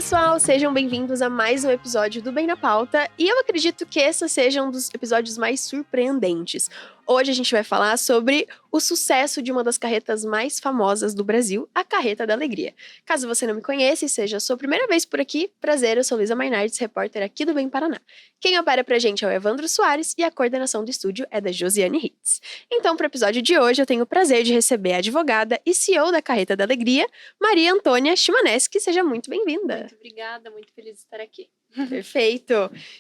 pessoal, sejam bem-vindos a mais um episódio do Bem na Pauta, e eu acredito que esse seja um dos episódios mais surpreendentes. Hoje a gente vai falar sobre o sucesso de uma das carretas mais famosas do Brasil, a Carreta da Alegria. Caso você não me conheça e seja a sua primeira vez por aqui, prazer, eu sou Luísa Mainardes, repórter aqui do Bem Paraná. Quem opera pra gente é o Evandro Soares e a coordenação do estúdio é da Josiane Hitz. Então, para o episódio de hoje, eu tenho o prazer de receber a advogada e CEO da Carreta da Alegria, Maria Antônia Chimaneschi. Seja muito bem-vinda. Muito obrigada, muito feliz de estar aqui. Perfeito.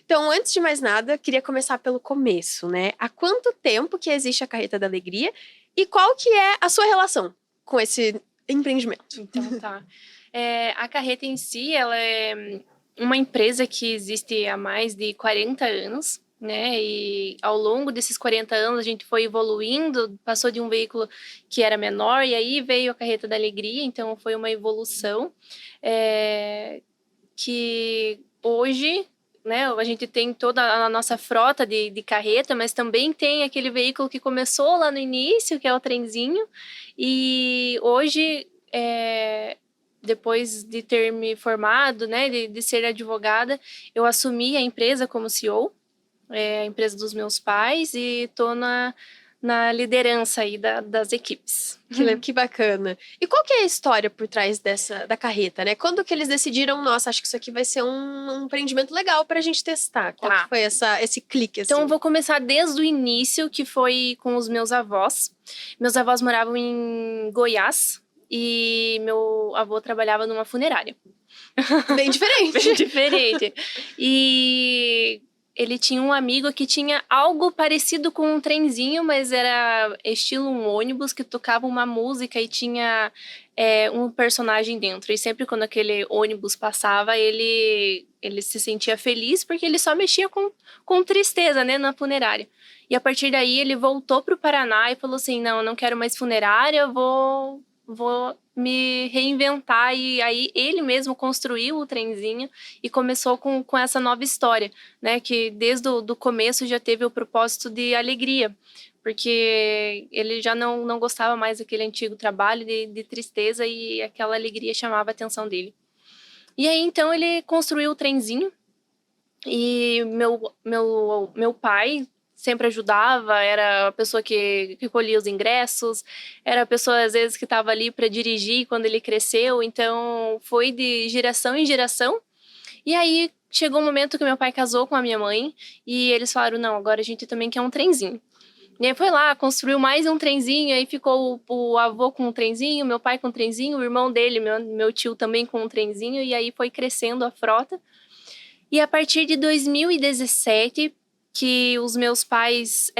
Então, antes de mais nada, queria começar pelo começo, né? Há quanto tempo que existe a Carreta da Alegria e qual que é a sua relação com esse empreendimento? Então, tá. A Carreta em si, ela é uma empresa que existe há mais de 40 anos, né? E ao longo desses 40 anos, a gente foi evoluindo, passou de um veículo que era menor e aí veio a Carreta da Alegria, então foi uma evolução que hoje, né, a gente tem toda a nossa frota de carreta, mas também tem aquele veículo que começou lá no início, que é o trenzinho, e hoje, depois de ter me formado, né, de ser advogada, eu assumi a empresa como CEO, a empresa dos meus pais, e estou na liderança aí das equipes. Que bacana. E qual que é a história por trás da carreta, né? Quando que eles decidiram, nossa, acho que isso aqui vai ser um empreendimento legal pra gente testar? Qual que foi esse clique, assim? Então, eu vou começar desde o início, que foi com os meus avós. Meus avós moravam em Goiás e meu avô trabalhava numa funerária. Bem diferente. Bem diferente. E ele tinha um amigo que tinha algo parecido com um trenzinho, mas era estilo um ônibus que tocava uma música e tinha um personagem dentro. E sempre quando aquele ônibus passava, ele se sentia feliz porque ele só mexia com tristeza, né, na funerária. E a partir daí ele voltou para o Paraná e falou assim, não, eu não quero mais funerária, vou me reinventar. E aí ele mesmo construiu o trenzinho e começou com essa nova história, né? Que desde o começo já teve o propósito de alegria, porque ele já não gostava mais daquele antigo trabalho de tristeza e aquela alegria chamava a atenção dele. E aí então ele construiu o trenzinho e meu pai sempre ajudava, era a pessoa que colhia os ingressos, era a pessoa, às vezes, que estava ali para dirigir quando ele cresceu, então foi de geração em geração. E aí chegou um momento que meu pai casou com a minha mãe e eles falaram, não, agora a gente também quer um trenzinho. E aí foi lá, construiu mais um trenzinho, aí ficou o avô com um trenzinho, meu pai com um trenzinho, o irmão dele, meu tio também com um trenzinho, e aí foi crescendo a frota. E a partir de 2017... que os meus pais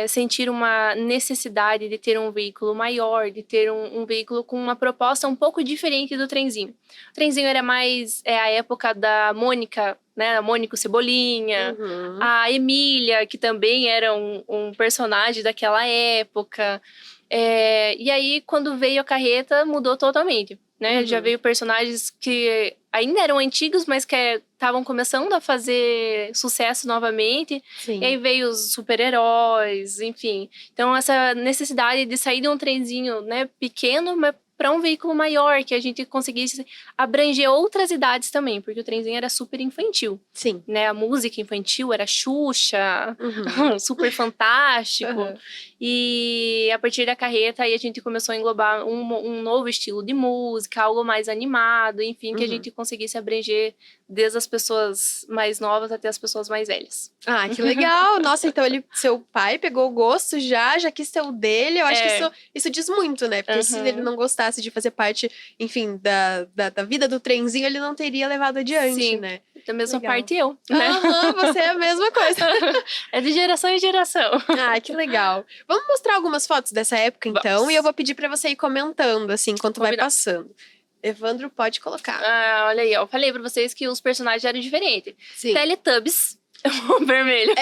sentiram uma necessidade de ter um veículo maior, de ter um veículo com uma proposta um pouco diferente do trenzinho. O trenzinho era mais a época da Mônica, né? A Mônica Cebolinha, a Emília, que também era um personagem daquela época. E aí, quando veio a carreta, mudou totalmente, né? Já veio personagens que ainda eram antigos, mas que estavam começando a fazer sucesso novamente. Sim. E aí veio os super-heróis, enfim. Então, essa necessidade de sair de um trenzinho, né, pequeno, mas para um veículo maior, que a gente conseguisse abranger outras idades também, porque o trenzinho era super infantil. Sim. Né? A música infantil era Xuxa, Super Fantástico. E a partir da carreta, aí a gente começou a englobar um novo estilo de música, algo mais animado, enfim, que a gente conseguisse abranger desde as pessoas mais novas até as pessoas mais velhas. Ah, que legal! Nossa, então seu pai pegou o gosto já quis ser o dele. Eu acho que isso diz muito, né? Porque se ele não gostasse de fazer parte, enfim, da vida do trenzinho, ele não teria levado adiante, Sim, né? Da mesma parte eu, né? Você é a mesma coisa. É de geração em geração. Ah, que legal. Vamos mostrar algumas fotos dessa época, então? Vamos. E eu vou pedir pra você ir comentando, assim, enquanto vai passando. Evandro, pode colocar. Ah, olha aí, ó. Eu falei pra vocês que os personagens eram diferentes. Sim. Teletubbies, o vermelho.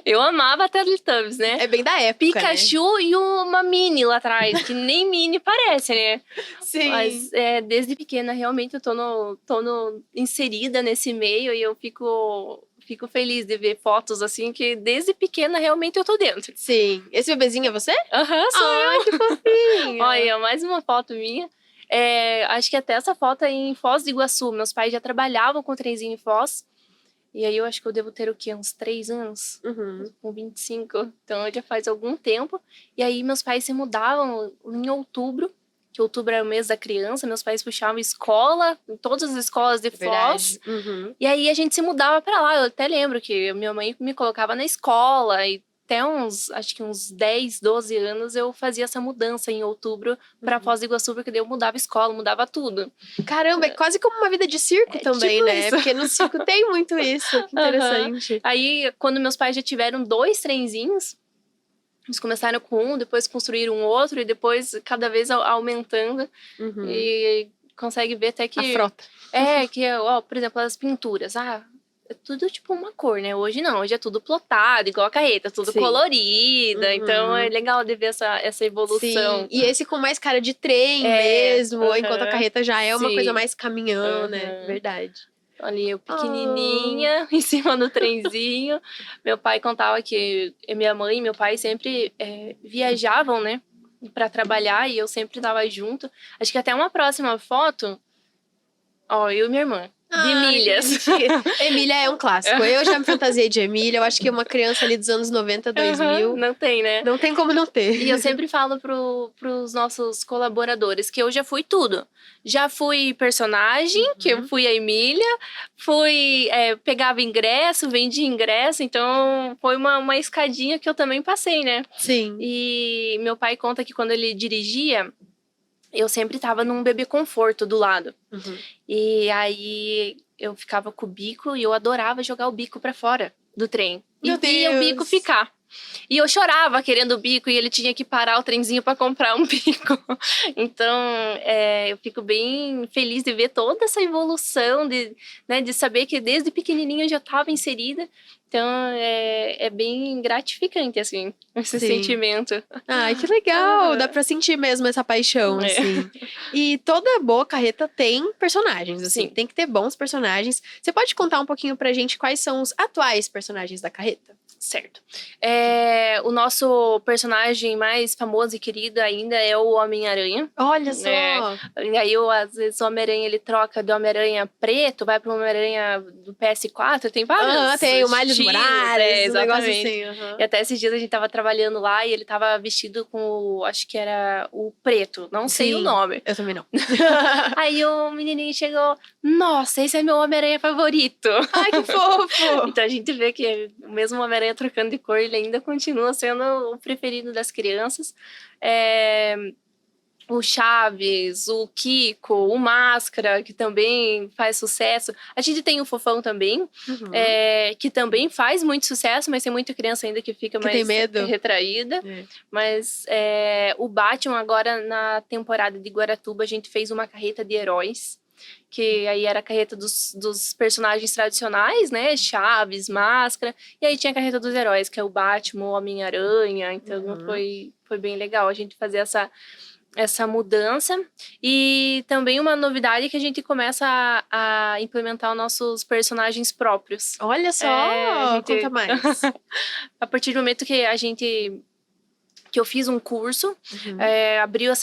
Eu amava Teletubbies, né? É bem da época, Pikachu, né? E uma Minnie lá atrás, que nem Minnie parece, né? Sim. Mas desde pequena, realmente, eu tô inserida nesse meio e eu fico feliz de ver fotos assim, que desde pequena realmente eu tô dentro. Sim. Esse bebezinho é você? Aham, sou eu. Que fofinho. Olha, mais uma foto minha. Acho que até essa foto é em Foz do Iguaçu. Meus pais já trabalhavam com trenzinho em Foz. E aí eu acho que eu devo ter o quê? Uns 3 anos? Com 25. Então já faz algum tempo. E aí meus pais se mudavam em outubro. Que outubro é o mês da criança. Meus pais puxavam escola, em todas as escolas de Foz. E aí a gente se mudava pra lá. Eu até lembro que minha mãe me colocava na escola. E até acho que uns 10, 12 anos eu fazia essa mudança em outubro pra Foz do Iguaçu. Porque daí eu mudava escola, mudava tudo. Caramba, é quase como uma vida de circo também, tipo né? isso. Porque no circo tem muito isso. Que interessante. Aí, quando meus pais já tiveram 2 trenzinhos, eles começaram com um, depois construíram outro, e depois cada vez aumentando. E consegue ver até que... A frota. Por exemplo, as pinturas. É tudo tipo uma cor, né? Hoje não, hoje é tudo plotado, igual a carreta, tudo colorida. Então é legal de ver essa evolução. Sim. E esse com mais cara de trem mesmo, enquanto a carreta já é uma coisa mais caminhão, né? Verdade. Ali eu pequenininha, em cima do trenzinho. Meu pai contava que minha mãe e meu pai sempre viajavam, né? Pra trabalhar, e eu sempre tava junto. Acho que até uma próxima foto, eu e minha irmã. De milhas. Emília é um clássico. Eu já me fantasiei de Emília. Eu acho que uma criança ali dos anos 90, 2000. Não tem, né? Não tem como não ter. E eu sempre falo pros nossos colaboradores que eu já fui tudo. Já fui personagem, que eu fui a Emília. Pegava ingresso, vendia ingresso. Então, foi uma escadinha que eu também passei, né? Sim. E meu pai conta que quando ele dirigia, eu sempre tava num bebê conforto do lado. E aí eu ficava com o bico e eu adorava jogar o bico pra fora do trem. Meu Deus. E o bico ficar. E eu chorava querendo o bico e ele tinha que parar o trenzinho pra comprar um bico. Então, eu fico bem feliz de ver toda essa evolução, de saber que desde pequenininha eu já estava inserida. Então, é bem gratificante, assim, esse sentimento. Ai, que legal! Dá pra sentir mesmo essa paixão, assim. E toda boa carreta tem personagens, assim. Tem que ter bons personagens. Você pode contar um pouquinho pra gente quais são os atuais personagens da carreta? Certo. O nosso personagem mais famoso e querido ainda é o Homem-Aranha. Olha só! E aí, às vezes, o Homem-Aranha, ele troca do Homem-Aranha preto, vai pro Homem-Aranha do PS4, tem vários tem o Miles Morales, um negócio assim. E até esses dias a gente tava trabalhando lá e ele tava vestido com acho que era o preto, não sei o nome. Eu também não. Aí o menininho chegou, nossa, esse é meu Homem-Aranha favorito. Ai, que fofo! Então a gente vê que o mesmo Homem-Aranha trocando de cor, ele ainda continua sendo o preferido das crianças. O Chaves, o Kiko, o Máscara, que também faz sucesso. A gente tem o Fofão também, que também faz muito sucesso, mas tem muita criança ainda que fica mais retraída. Mas o Batman, agora na temporada de Guaratuba, a gente fez uma carreta de heróis. Que aí era a carreta dos personagens tradicionais, né? Chaves, Máscara. E aí tinha a carreta dos heróis, que é o Batman, o Homem-Aranha. Então foi bem legal a gente fazer essa mudança. E também uma novidade que a gente começa a implementar os nossos personagens próprios. Olha só! Conta mais. A partir do momento que que eu fiz um curso, abriu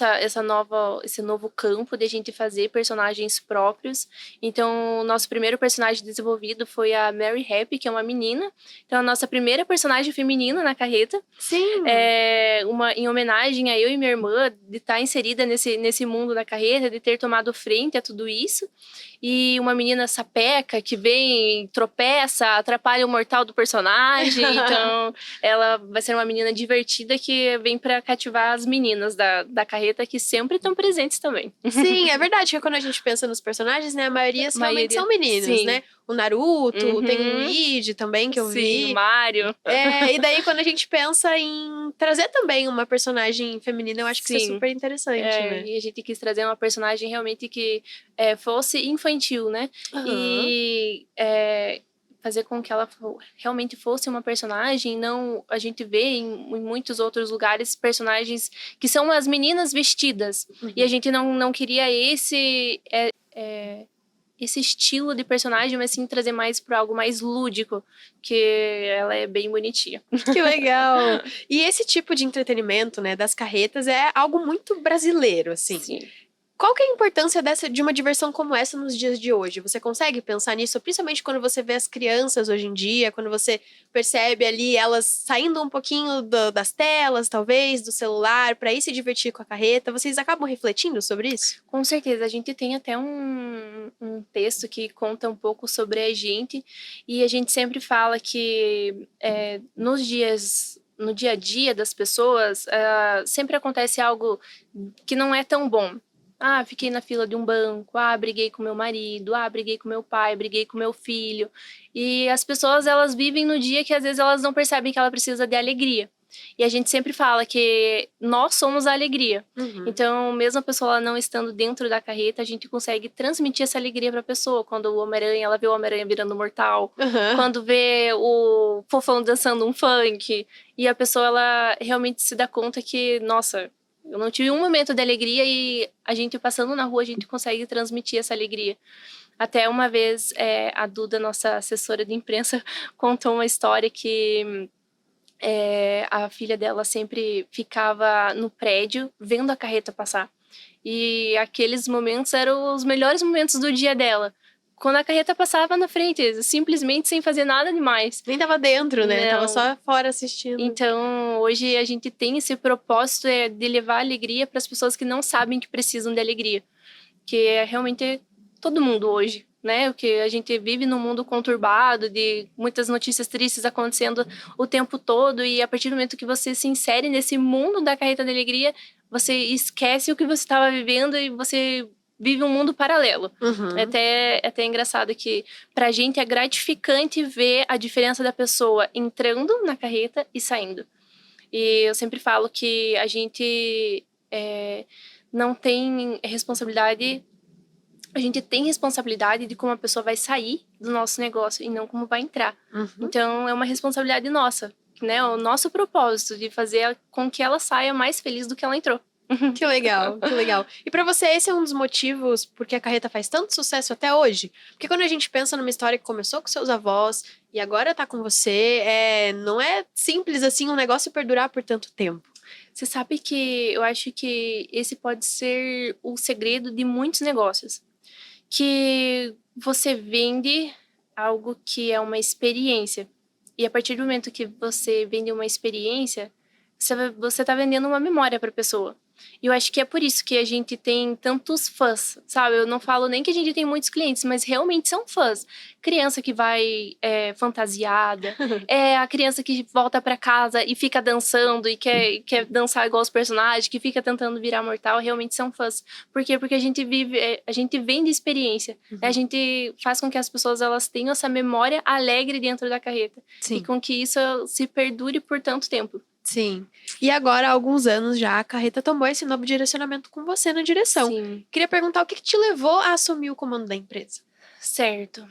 esse novo campo de a gente fazer personagens próprios. Então, o nosso primeiro personagem desenvolvido foi a Mary Happy, que é uma menina. Então, a nossa primeira personagem feminina na carreta. Sim! Em homenagem a eu e minha irmã, de estar inserida nesse mundo da carreta, de ter tomado frente a tudo isso. E uma menina sapeca que vem, tropeça, atrapalha o mortal do personagem. Então, ela vai ser uma menina divertida que vem pra cativar as meninas da carreta, que sempre estão presentes também. Sim, é verdade que quando a gente pensa nos personagens, né, a maioria realmente são meninos, né? O Naruto, tem o Luigi também, que eu vi. Sim, o Mario. E daí quando a gente pensa em trazer também uma personagem feminina, eu acho que isso é super interessante, né? E a gente quis trazer uma personagem realmente que fosse infantil, né? E fazer com que ela realmente fosse uma personagem, não a gente vê em muitos outros lugares personagens que são as meninas vestidas. E a gente não queria esse estilo de personagem, mas sim trazer mais para algo mais lúdico, que ela é bem bonitinha. Que legal! E esse tipo de entretenimento, né, das carretas é algo muito brasileiro, assim. Sim. Qual que é a importância de uma diversão como essa nos dias de hoje? Você consegue pensar nisso, principalmente quando você vê as crianças hoje em dia, quando você percebe ali elas saindo um pouquinho das telas, talvez, do celular, para ir se divertir com a carreta? Vocês acabam refletindo sobre isso? Com certeza, a gente tem até um texto que conta um pouco sobre a gente, e a gente sempre fala que no dia a dia das pessoas, sempre acontece algo que não é tão bom. Ah, fiquei na fila de um banco, briguei com meu marido, briguei com meu pai, briguei com meu filho. E as pessoas, elas vivem no dia que às vezes elas não percebem que ela precisa de alegria. E a gente sempre fala que nós somos a alegria. Uhum. Então, mesmo a pessoa ela não estando dentro da carreta, a gente consegue transmitir essa alegria para a pessoa. Quando o Homem-Aranha, ela vê o Homem-Aranha virando mortal. Uhum. Quando vê o Fofão dançando um funk. E a pessoa, ela realmente se dá conta que, nossa, eu não tive um momento de alegria e a gente passando na rua, a gente consegue transmitir essa alegria. Até uma vez, a Duda, nossa assessora de imprensa, contou uma história que a filha dela sempre ficava no prédio vendo a carreta passar. E aqueles momentos eram os melhores momentos do dia dela. Quando a carreta passava na frente, simplesmente sem fazer nada demais. Nem tava dentro, né? Não. Tava só fora assistindo. Então, hoje a gente tem esse propósito de levar alegria para as pessoas que não sabem que precisam de alegria. Que é realmente todo mundo hoje, né? Porque a gente vive num mundo conturbado, de muitas notícias tristes acontecendo o tempo todo, e a partir do momento que você se insere nesse mundo da carreta da alegria, você esquece o que você estava vivendo e você vive um mundo paralelo. Uhum. É até engraçado que pra gente é gratificante ver a diferença da pessoa entrando na carreta e saindo. E eu sempre falo que a gente não tem responsabilidade. A gente tem responsabilidade de como a pessoa vai sair do nosso negócio e não como vai entrar. Uhum. Então, é uma responsabilidade nossa, né? O nosso propósito de fazer com que ela saia mais feliz do que ela entrou. Que legal, que legal. E pra você, esse é um dos motivos porque a carreta faz tanto sucesso até hoje? Porque quando a gente pensa numa história que começou com seus avós e agora tá com você, não é simples assim um negócio perdurar por tanto tempo. Você sabe que eu acho que esse pode ser o segredo de muitos negócios. Que você vende algo que é uma experiência. E a partir do momento que você vende uma experiência, você tá vendendo uma memória para a pessoa. E eu acho que é por isso que a gente tem tantos fãs, sabe? Eu não falo nem que a gente tem muitos clientes, mas realmente são fãs. Criança que vai fantasiada, a criança que volta para casa e fica dançando e quer dançar igual os personagens, que fica tentando virar mortal, realmente são fãs. Por quê? Porque a gente a gente vende experiência. Uhum. A gente faz com que as pessoas elas tenham essa memória alegre dentro da carreta. Sim. E com que isso se perdure por tanto tempo. Sim. E agora, há alguns anos já, a carreta tomou esse novo direcionamento com você na direção. Sim. Queria perguntar o que te levou a assumir o comando da empresa? Certo.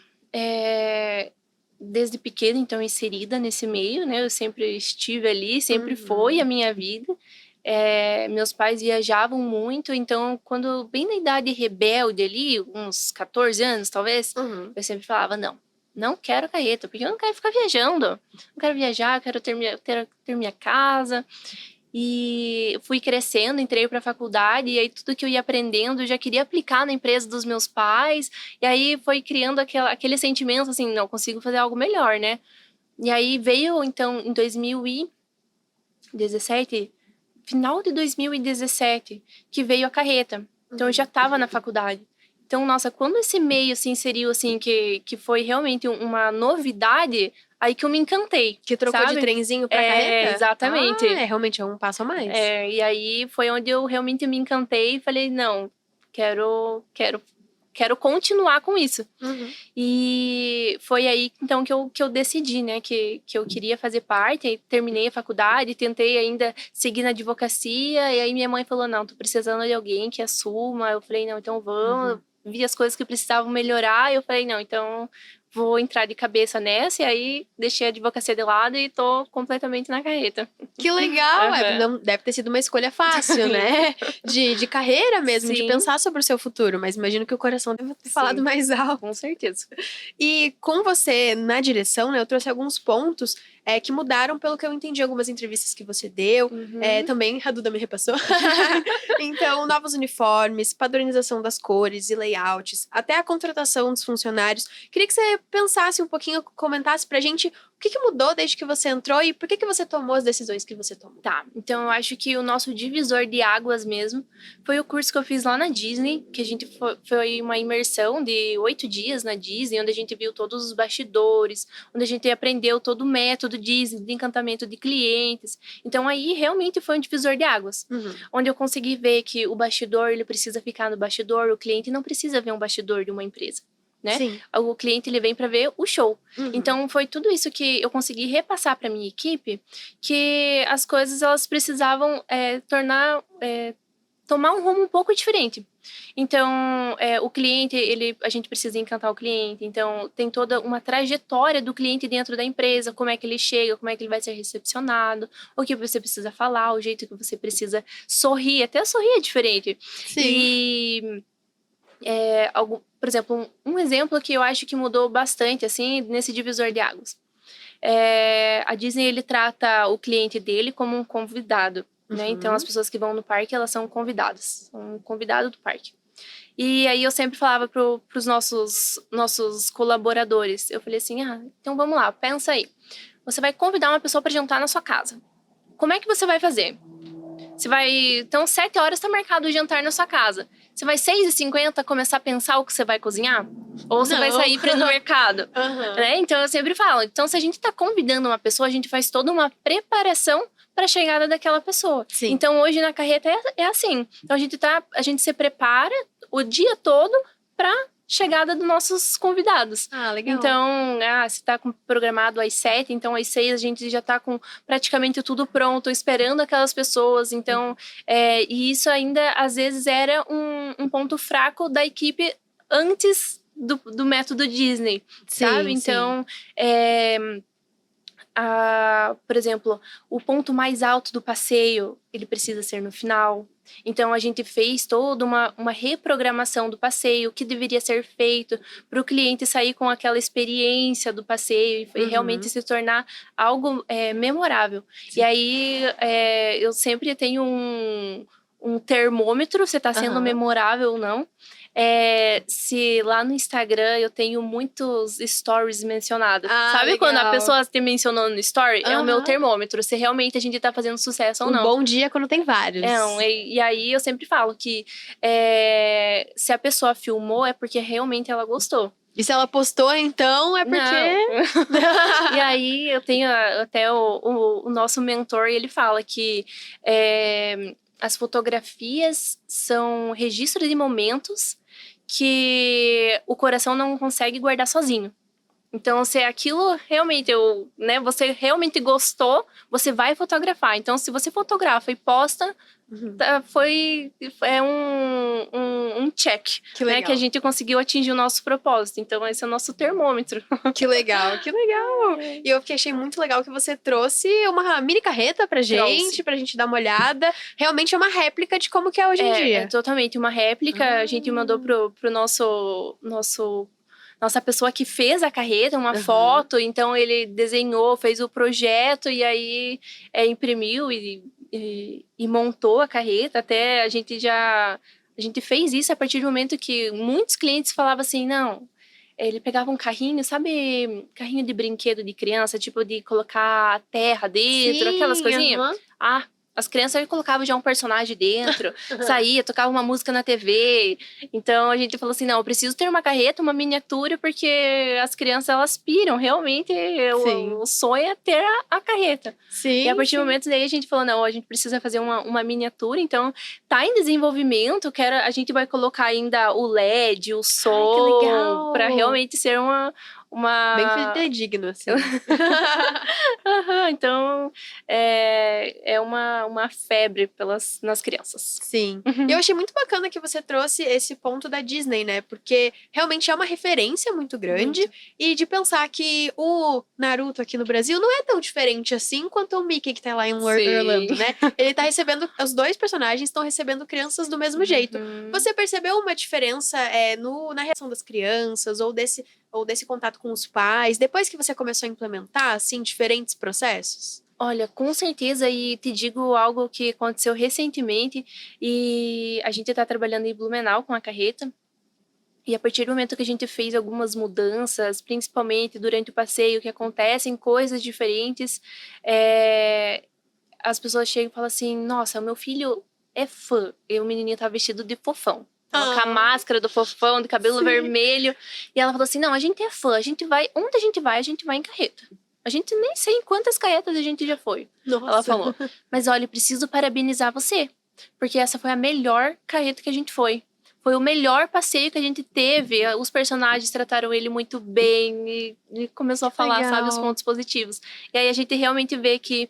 Desde pequena, então, inserida nesse meio, né? Eu sempre estive ali, sempre foi a minha vida. Meus pais viajavam muito, então, quando bem na idade rebelde ali, uns 14 anos, talvez, eu sempre falava, não quero carreta, porque eu não quero ficar viajando. Não quero viajar, quero ter minha casa. E fui crescendo, entrei para a faculdade, e aí tudo que eu ia aprendendo, eu já queria aplicar na empresa dos meus pais. E aí foi criando aquele sentimento, assim, não, consigo fazer algo melhor, né? E aí veio, então, em 2017, final de 2017, que veio a carreta. Então, eu já estava na faculdade. Então, nossa, quando esse meio se inseriu, assim, que foi realmente uma novidade, aí que eu me encantei. Que trocou sabe? de trenzinho pra carreta? Exatamente. Realmente é um passo a mais. E aí foi onde eu realmente me encantei e falei, não, quero continuar com isso. E foi aí, então, que eu decidi, né, que eu queria fazer parte. Aí terminei a faculdade, tentei ainda seguir na advocacia, e aí minha mãe falou, não, tô precisando de alguém que assuma. Eu falei, não, então vamos. Vi as coisas que precisavam melhorar, e eu falei, não, então vou entrar de cabeça nessa, e aí deixei a advocacia de lado e tô completamente na carreta. Que legal! Aham. Não deve ter sido uma escolha fácil, né? De carreira mesmo, de Sim. pensar sobre o seu futuro. Mas imagino que o coração deve ter falado Sim. mais alto. Com certeza. E com você na direção, né? Eu trouxe alguns pontos que mudaram pelo que eu entendi, algumas entrevistas que você deu. Uhum. Também a Duda me repassou. Então, novos uniformes, padronização das cores e layouts, até a contratação dos funcionários. Queria que você pensasse um pouquinho, comentasse pra gente o que mudou desde que você entrou e por que você tomou as decisões que você tomou. Tá, então eu acho que o nosso divisor de águas mesmo foi o curso que eu fiz lá na Disney, que a gente foi uma imersão de 8 dias na Disney, onde a gente viu todos os bastidores, onde a gente aprendeu todo o método Disney de encantamento de clientes. Então aí realmente foi um divisor de águas, onde eu consegui ver que o bastidor, ele precisa ficar no bastidor, o cliente não precisa ver um bastidor de uma empresa. Né? Sim. O cliente ele vem para ver o show. Então foi tudo isso que eu consegui repassar para minha equipe, que as coisas elas precisavam tomar um rumo um pouco diferente. Então o cliente a gente precisa encantar o cliente. Então tem toda uma trajetória do cliente dentro da empresa, como é que ele chega, como é que ele vai ser recepcionado, o que você precisa falar, o jeito que você precisa sorrir, até sorrir é diferente. Sim. E por exemplo, um exemplo que eu acho que mudou bastante, assim, nesse divisor de águas. A Disney, ele trata o cliente dele como um convidado, né? Então, as pessoas que vão no parque, elas são convidadas. São um convidado do parque. E aí, eu sempre falava pros nossos colaboradores. Eu falei assim, então vamos lá, pensa aí. Você vai convidar uma pessoa para jantar na sua casa. Como é que você vai fazer? Então, 7 horas está marcado o jantar na sua casa. Você vai 6h50 começar a pensar o que você vai cozinhar? Ou você vai sair para ir no mercado? Né? Então, eu sempre falo. Então, se a gente está convidando uma pessoa, a gente faz toda uma preparação para a chegada daquela pessoa. Sim. Então, hoje na carreta é assim. Então, a gente se prepara o dia todo para chegada dos nossos convidados. Legal. Então, se tá programado às 7, então às 6 a gente já tá com praticamente tudo pronto, esperando aquelas pessoas. Então, e isso ainda, às vezes, era um ponto fraco da equipe antes do método Disney, sabe? Então, por exemplo, o ponto mais alto do passeio, ele precisa ser no final. Então, a gente fez toda uma reprogramação do passeio, o que deveria ser feito para o cliente sair com aquela experiência do passeio e realmente se tornar algo memorável. Sim. E aí, eu sempre tenho um termômetro, se está sendo memorável ou não. Se lá no Instagram eu tenho muitos stories mencionados. Sabe legal. Quando a pessoa te mencionou no story? É o meu termômetro, se realmente a gente tá fazendo sucesso ou não. Um bom dia quando tem vários. E aí eu sempre falo que se a pessoa filmou é porque realmente ela gostou. E se ela postou, então, é porque... E aí eu tenho até o nosso mentor, ele fala que... as fotografias são registros de momentos que o coração não consegue guardar sozinho. Então, se aquilo realmente, você realmente gostou, você vai fotografar. Então, se você fotografa e posta, é um check, que né? Que a gente conseguiu atingir o nosso propósito. Então, esse é o nosso termômetro. Que legal, que legal. E eu achei muito legal que você trouxe uma mini carreta pra gente dar uma olhada. Realmente é uma réplica de como que é hoje em dia. É totalmente uma réplica. A gente mandou pro nossa pessoa que fez a carreta, uma foto. Então, ele desenhou, fez o projeto e aí imprimiu e montou a carreta. Até a gente fez isso a partir do momento que muitos clientes falavam assim, não... Ele pegava um carrinho, sabe? Carrinho de brinquedo de criança, tipo de colocar terra dentro, aquelas coisinhas. As crianças colocavam já um personagem dentro, saía, tocava uma música na TV. Então, a gente falou assim, não, eu preciso ter uma carreta, uma miniatura, porque as crianças, elas piram. Realmente, o sonho é ter a carreta. Sim, e a partir do momento daí, a gente falou, não, a gente precisa fazer uma miniatura. Então, tá em desenvolvimento. A gente vai colocar ainda o LED, o som, para realmente ser Bem fidedigno, assim. Então, é uma febre nas crianças. Sim. E eu achei muito bacana que você trouxe esse ponto da Disney, né? Porque realmente é uma referência muito grande. Muito. E de pensar que o Naruto aqui no Brasil não é tão diferente assim quanto o Mickey que tá lá em Orlando, né? Ele tá recebendo... Os dois personagens estão recebendo crianças do mesmo jeito. Você percebeu uma diferença na reação das crianças ou desse contato com os pais, depois que você começou a implementar, assim, diferentes processos? Olha, com certeza, e te digo algo que aconteceu recentemente, e a gente está trabalhando em Blumenau com a carreta, e a partir do momento que a gente fez algumas mudanças, principalmente durante o passeio, que acontecem coisas diferentes, as pessoas chegam e falam assim, nossa, o meu filho é fã, e o menininho tá vestido de fofão. Então, com a máscara do fofão, de cabelo vermelho. E ela falou assim, não, a gente é fã, onde a gente vai em carreta. A gente nem sei em quantas carretas a gente já foi. Nossa. Ela falou, mas olha, preciso parabenizar você, porque essa foi a melhor carreta que a gente foi. Foi o melhor passeio que a gente teve. Os personagens trataram ele muito bem e começou a falar, sabe, os pontos positivos. E aí a gente realmente vê que...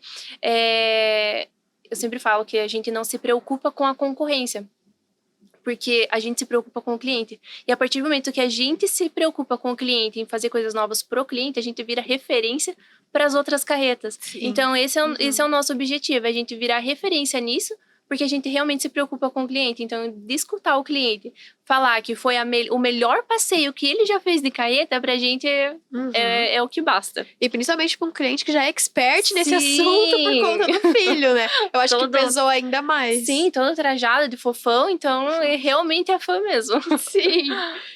eu sempre falo que a gente não se preocupa com a concorrência, porque a gente se preocupa com o cliente. E a partir do momento que a gente se preocupa com o cliente, em fazer coisas novas pro cliente, a gente vira referência para as outras carretas. Sim. Então, esse é o nosso objetivo, a gente virar referência nisso, porque a gente realmente se preocupa com o cliente. Então, de escutar o cliente, falar que foi o melhor passeio que ele já fez de carreta, pra gente é o que basta. E principalmente para um cliente que já é expert nesse assunto por conta do filho, né? Eu acho que pesou ainda mais. Sim, todo trajado de fofão, então realmente é fã mesmo. Sim,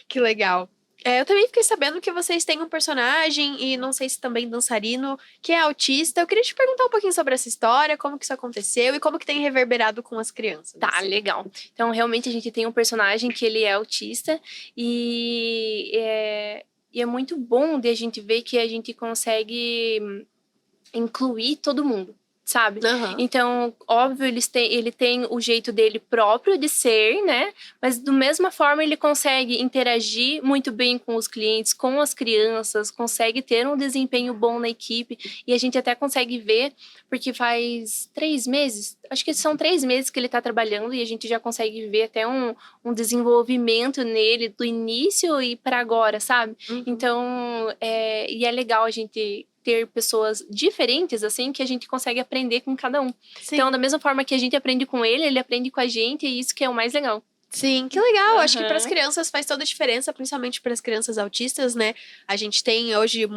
que legal. Eu também fiquei sabendo que vocês têm um personagem, e não sei se também dançarino, que é autista. Eu queria te perguntar um pouquinho sobre essa história, como que isso aconteceu e como que tem reverberado com as crianças. Tá, legal. Então, realmente, a gente tem um personagem que ele é autista e é muito bom de a gente ver que a gente consegue incluir todo mundo, sabe? Então, óbvio, ele tem o jeito dele próprio de ser, né? Mas, da mesma forma, ele consegue interagir muito bem com os clientes, com as crianças, consegue ter um desempenho bom na equipe. E a gente até consegue ver, porque faz 3 meses, acho que são 3 meses que ele tá trabalhando, e a gente já consegue ver até um desenvolvimento nele do início e para agora, sabe? Então, e é legal a gente ter pessoas diferentes, assim, que a gente consegue aprender com cada um. Sim. Então, da mesma forma que a gente aprende com ele aprende com a gente, e isso que é o mais legal. Sim, que legal. Acho que para as crianças faz toda a diferença, principalmente para as crianças autistas, né? A gente tem hoje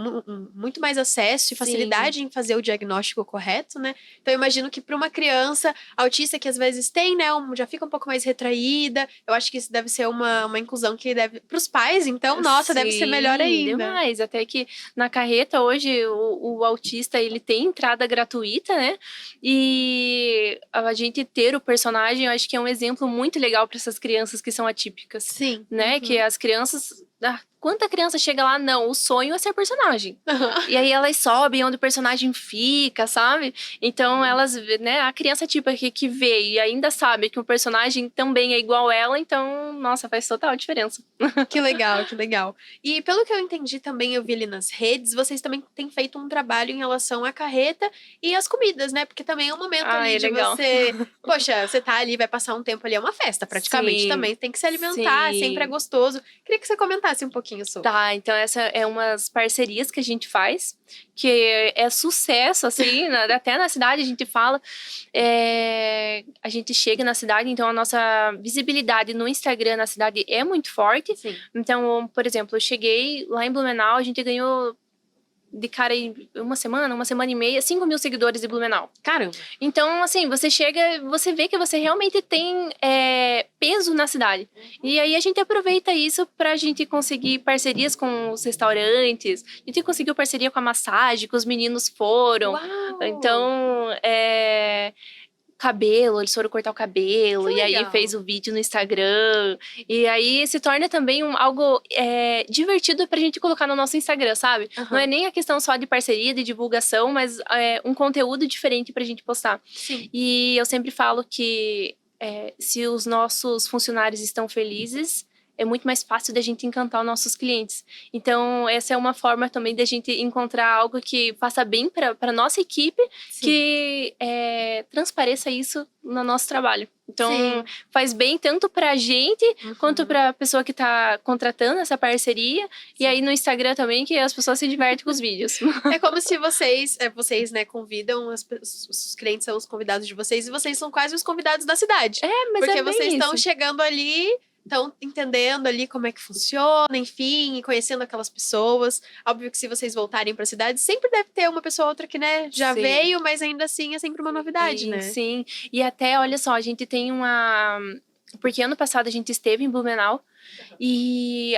muito mais acesso e facilidade em fazer o diagnóstico correto, né? Então, eu imagino que para uma criança autista que às vezes tem, né, já fica um pouco mais retraída, eu acho que isso deve ser uma inclusão que deve... Para os pais, então, nossa, deve ser melhor ainda. Demais. Até que na carreta, hoje, o autista, ele tem entrada gratuita, né? E a gente ter o personagem, eu acho que é um exemplo muito legal para essas crianças que são atípicas. Sim. Né? Que as crianças... quanta criança chega lá, não, o sonho é ser personagem. E aí elas sobem onde o personagem fica, sabe? Então elas, né, a criança típica que vê e ainda sabe que o personagem também é igual ela, então, nossa, faz total diferença. Que legal, que legal. E pelo que eu entendi também, eu vi ali nas redes, vocês também têm feito um trabalho em relação à carreta e às comidas, né? Porque também é um momento ali de legal. você... Poxa, você tá ali, vai passar um tempo ali, é uma festa praticamente também. Tem que se alimentar, sempre é gostoso. Queria que você comentasse um pouquinho sobre. Tá, então essa é umas parcerias que a gente faz, que é sucesso, assim, até na cidade a gente fala. A gente chega na cidade, então a nossa visibilidade no Instagram na cidade é muito forte. Sim. Então, por exemplo, eu cheguei lá em Blumenau, a gente ganhou de cara em uma semana e meia, 5 mil seguidores de Blumenau. Caramba! Então, assim, você chega, você vê que você realmente tem peso na cidade. E aí a gente aproveita isso pra gente conseguir parcerias com os restaurantes. A gente conseguiu parceria com a massagem, que os meninos foram. Uau! Então, cabelo, eles foram cortar o cabelo, e aí fez o vídeo no Instagram, e aí se torna também algo divertido pra gente colocar no nosso Instagram, sabe? Não é nem a questão só de parceria, de divulgação, mas um conteúdo diferente pra gente postar. Sim. E eu sempre falo que se os nossos funcionários estão felizes, é muito mais fácil da gente encantar os nossos clientes. Então, essa é uma forma também da gente encontrar algo que faça bem para nossa equipe, Sim. que transpareça isso no nosso trabalho. Então, Sim. faz bem tanto pra gente, quanto pra pessoa que tá contratando essa parceria. E aí, no Instagram também, que as pessoas se divertem com os vídeos. É como se vocês, né, convidam, os clientes são os convidados de vocês, e vocês são quase os convidados da cidade. Mas Porque é bem vocês estão isso. chegando ali, estão entendendo ali como é que funciona, enfim, e conhecendo aquelas pessoas. Óbvio que se vocês voltarem pra cidade, sempre deve ter uma pessoa ou outra que, né, já Sim. veio, mas ainda assim é sempre uma novidade, né? Sim. E até, olha só, a gente tem uma... Porque ano passado a gente esteve em Blumenau e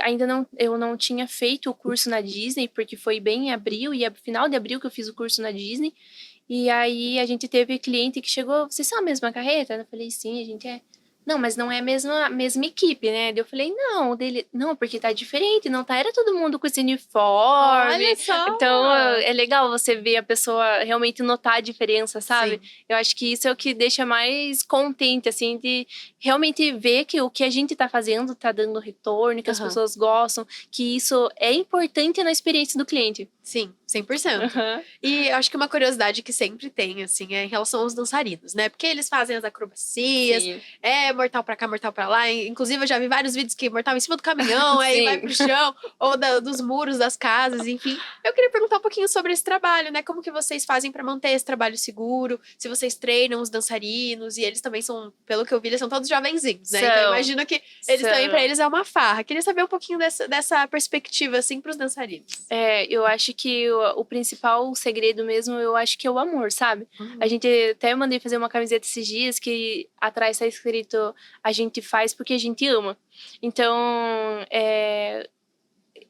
eu não tinha feito o curso na Disney, porque foi bem em abril, e final de abril que eu fiz o curso na Disney. E aí a gente teve cliente que chegou, vocês são a mesma carreta? Eu falei, sim, a gente é. Não, mas não é a mesma equipe, né? Daí eu falei, não, porque tá diferente, não tá, era todo mundo com esse uniforme. Olha só! Então, é legal você ver a pessoa realmente notar a diferença, sabe? Sim. Eu acho que isso é o que deixa mais contente, assim, de realmente ver que o que a gente tá fazendo tá dando retorno, que as pessoas gostam, que isso é importante na experiência do cliente. Sim, 100%. E eu acho que uma curiosidade que sempre tem, assim, é em relação aos dançarinos, né? Porque eles fazem as acrobacias, Sim. mortal pra cá, mortal pra lá. Inclusive, eu já vi vários vídeos que mortal em cima do caminhão, aí vai pro chão, ou dos muros das casas, enfim. Eu queria perguntar um pouquinho sobre esse trabalho, né? Como que vocês fazem pra manter esse trabalho seguro? Se vocês treinam os dançarinos, e eles também são, pelo que eu vi, eles são todos jovenzinhos, né? Então, eu imagino que eles também, pra eles, é uma farra. Queria saber um pouquinho dessa perspectiva, assim, pros dançarinos. Eu acho que o principal segredo mesmo, eu acho que é o amor, sabe? A gente até mandei fazer uma camiseta esses dias que atrás tá escrito: a gente faz porque a gente ama. Então,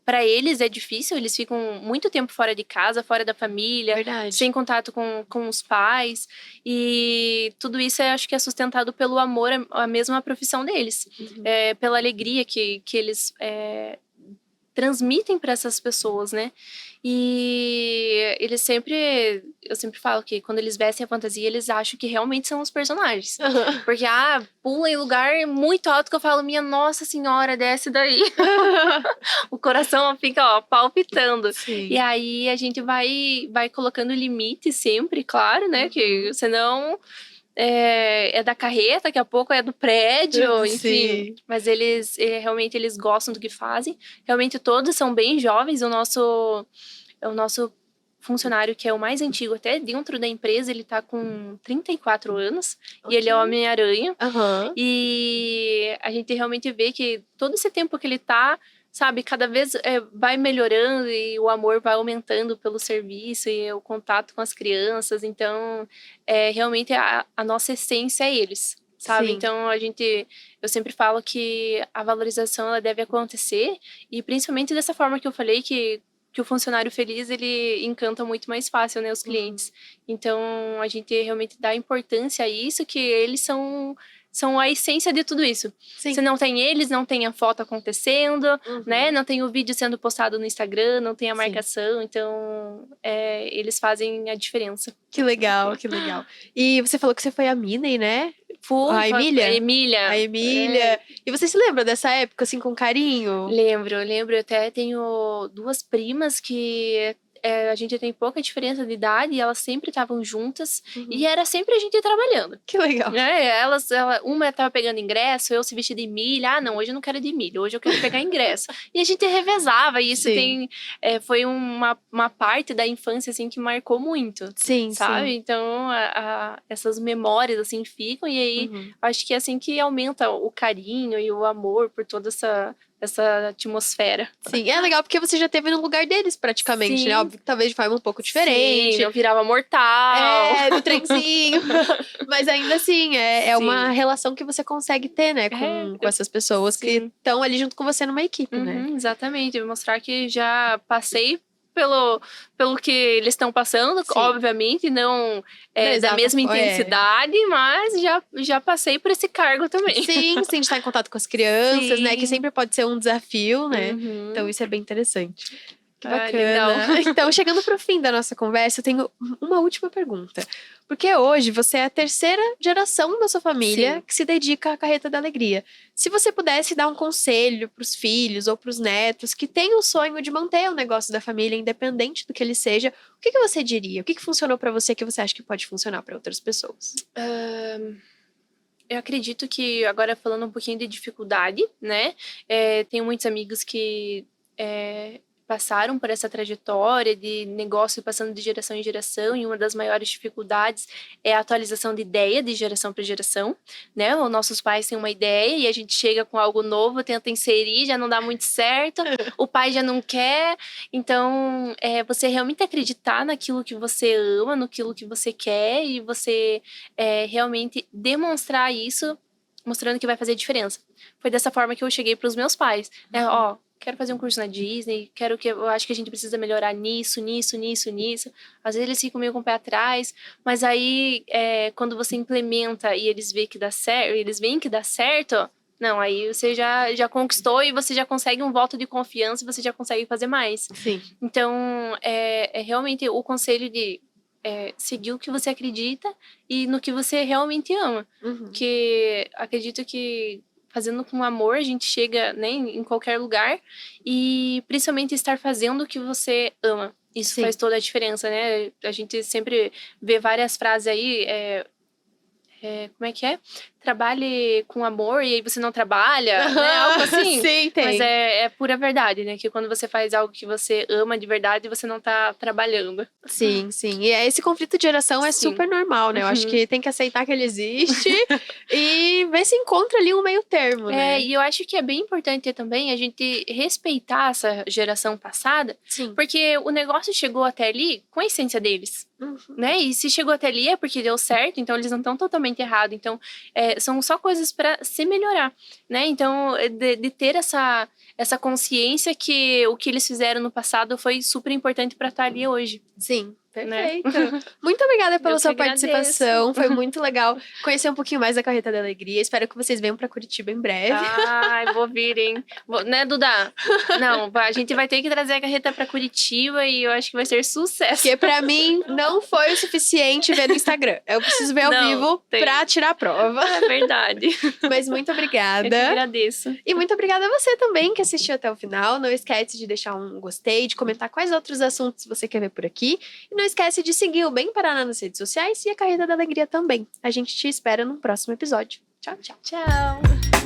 para eles é difícil, eles ficam muito tempo fora de casa, fora da família, Verdade. sem contato com os pais. E tudo isso eu acho que é sustentado pelo amor à mesma profissão deles. Pela alegria que eles transmitem para essas pessoas, né? E eles eu sempre falo que quando eles vestem a fantasia, eles acham que realmente são os personagens. Porque, pula em lugar muito alto que eu falo, minha Nossa Senhora, desce daí. O coração fica, palpitando. Sim. E aí a gente vai colocando limite sempre, claro, né? Que senão... É da carreta, daqui a pouco é do prédio, enfim. Mas realmente eles gostam do que fazem. Realmente todos são bem jovens. O nosso funcionário, que é o mais antigo, até dentro da empresa, ele tá com 34 anos. E ele é o Homem-Aranha. E a gente realmente vê que todo esse tempo que ele tá, sabe, cada vez vai melhorando e o amor vai aumentando pelo serviço e o contato com as crianças. Então, realmente a nossa essência é eles, sabe? Sim. Então, eu sempre falo que a valorização ela deve acontecer e principalmente dessa forma que eu falei, que o funcionário feliz, ele encanta muito mais fácil, né, os clientes. Então, a gente realmente dá importância a isso, que eles são a essência de tudo isso. Sim. Se não tem eles, não tem a foto acontecendo, né? Não tem o vídeo sendo postado no Instagram, não tem a marcação. Então, eles fazem a diferença. Que legal, que legal. E você falou que você foi a Minnie, né? A Emília. A Emília. E você se lembra dessa época, assim, com carinho? Lembro. Eu até tenho 2 primas que... a gente tem pouca diferença de idade e elas sempre estavam juntas e era sempre a gente trabalhando. Que legal. Uma estava pegando ingresso, eu se vestia de Emília. Não, hoje eu não quero de Emília, hoje eu quero pegar ingresso. E a gente revezava e isso foi uma parte da infância, assim, que marcou muito. Sim, sabe? Sim. Então, essas memórias, assim, ficam e aí acho que é assim que aumenta o carinho e o amor por toda essa atmosfera. Sim, é legal porque você já teve no lugar deles praticamente, né? Óbvio que talvez de forma um pouco diferente. Sim, eu virava mortal. No trenzinho. Mas ainda assim, é uma relação que você consegue ter, né? Com essas pessoas que estão ali junto com você numa equipe, né? Exatamente, mostrar que já passei pelo que eles estão passando, obviamente, não da mesma intensidade, mas já passei por esse cargo também. Sim, de estar em contato com as crianças, né? Que sempre pode ser um desafio, né? Então isso é bem interessante. Que Ah, bacana. legal. Então, chegando pro fim da nossa conversa, eu tenho uma última pergunta. Porque hoje você é a terceira geração da sua família Sim. que se dedica à carreta da alegria. Se você pudesse dar um conselho pros filhos ou pros netos que têm o sonho de manter o negócio da família, independente do que ele seja, o que você diria? O que funcionou pra você que você acha que pode funcionar pra outras pessoas? Eu acredito que, agora falando um pouquinho de dificuldade, né? Tenho muitos amigos que passaram por essa trajetória de negócio passando de geração em geração, e uma das maiores dificuldades é a atualização de ideia de geração para geração, né? Os nossos pais têm uma ideia e a gente chega com algo novo, tenta inserir, já não dá muito certo, o pai já não quer. Então, você realmente acreditar naquilo que você ama, naquilo que você quer, e você realmente demonstrar isso, mostrando que vai fazer diferença. Foi dessa forma que eu cheguei para os meus pais, né? Ó, quero fazer um curso na Disney, eu acho que a gente precisa melhorar nisso. Às vezes eles ficam meio com o pé atrás, mas aí quando você implementa e eles veem que dá certo, não, aí você já conquistou e você já consegue um voto de confiança e você já consegue fazer mais. Sim. Então, é realmente o conselho de seguir o que você acredita e no que você realmente ama. Porque acredito que fazendo com amor, a gente chega, né, em qualquer lugar. E principalmente estar fazendo o que você ama. Isso Sim. faz toda a diferença, né? A gente sempre vê várias frases aí. Como é que é? Trabalhe com amor e aí você não trabalha, né? Algo assim. Sim, tem. Mas é pura verdade, né? Que quando você faz algo que você ama de verdade, você não tá trabalhando. Sim, sim. E esse conflito de geração é Sim. super normal, né? Eu acho que tem que aceitar que ele existe e ver se encontra ali um meio termo, né? E eu acho que é bem importante também a gente respeitar essa geração passada, Sim. porque o negócio chegou até ali com a essência deles. Né? E se chegou até ali é porque deu certo, então eles não estão totalmente errados. Então, são só coisas para se melhorar, né? Então, de ter essa consciência que o que eles fizeram no passado foi super importante para estar ali hoje. Sim, Né? perfeito. Muito obrigada pela Eu sua que agradeço. participação. Foi muito legal conhecer um pouquinho mais da Carreta da Alegria. Espero que vocês venham pra Curitiba em breve. Ai, vou vir, hein? Né, Duda? Não, a gente vai ter que trazer a carreta pra Curitiba e eu acho que vai ser sucesso. Porque pra mim não foi o suficiente ver no Instagram. Eu preciso ver ao vivo pra tirar a prova. É verdade. Mas muito obrigada. Eu que agradeço. E muito obrigada a você também que assistiu até o final. Não esquece de deixar um gostei, de comentar quais outros assuntos você quer ver por aqui. E não esquece de seguir o Bem Paraná nas redes sociais e a Carreta da Alegria também. A gente te espera no próximo episódio. Tchau, tchau. Tchau.